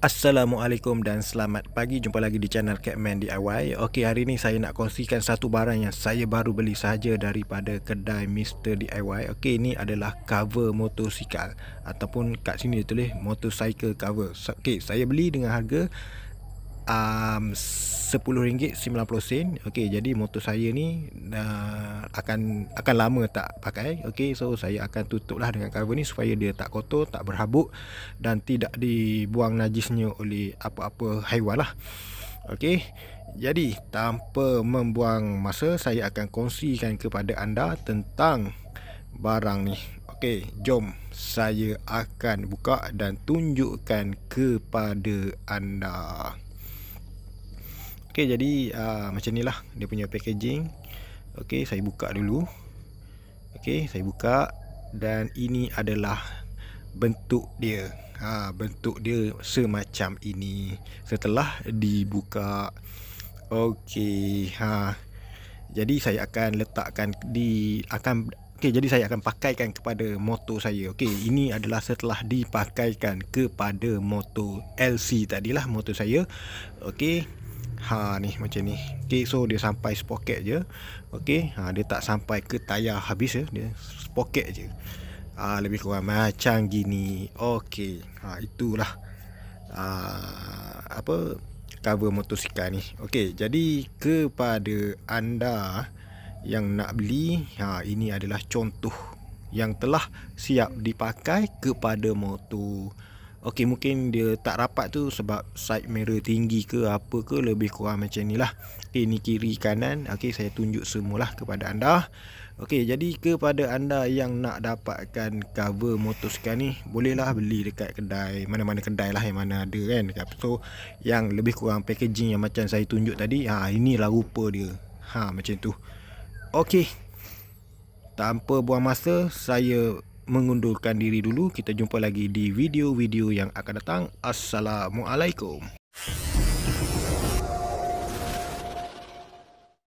Assalamualaikum dan selamat pagi. Jumpa lagi di channel Catman DIY. Okey, hari ni saya nak kongsikan satu barang yang saya baru beli sahaja daripada kedai Mr. DIY. Okey, ini adalah cover motosikal ataupun kat sini dia tulis motorcycle cover. Okey, saya beli dengan harga RM10.90. Okey, jadi motor saya ni akan lama tak pakai. Okey, so saya akan tutuplah dengan cover ni supaya dia tak kotor, tak berhabuk dan tidak dibuang najisnya oleh apa-apa haiwan lah. Okey, jadi tanpa membuang masa, saya akan kongsikan kepada anda tentang barang ni. Okey, jom saya akan buka dan tunjukkan kepada anda. Okey, jadi macam ni lah dia punya packaging. Okey, saya buka dulu. Okey, saya buka dan ini adalah bentuk dia. Bentuk dia semacam ini setelah dibuka. Okey, jadi saya akan letakkan jadi saya akan pakaikan kepada motor saya. Okey, ini adalah setelah dipakaikan kepada motor LC tadilah motor saya. Okey, ni macam ni. Okey, so dia sampai sprocket je. Okey, dia tak sampai ke tayar habis ya, dia sprocket je. Lebih kurang macam gini. Okey, itulah cover motosikal ni. Okey, jadi kepada anda yang nak beli, ini adalah contoh yang telah siap dipakai kepada motor. Okey, mungkin dia tak rapat tu sebab side mirror tinggi ke apa ke, lebih kurang macam ni lah. Okey, ni kiri kanan. Okey, saya tunjuk semualah kepada anda. Okey, jadi kepada anda yang nak dapatkan cover motosikal ni, bolehlah beli dekat kedai, mana-mana kedai lah yang mana ada kan. So, yang lebih kurang packaging yang macam saya tunjuk tadi, inilah rupa dia. Macam tu. Okey, tanpa buang masa, saya mengundurkan diri dulu. Kita jumpa lagi di video-video yang akan datang. Assalamualaikum.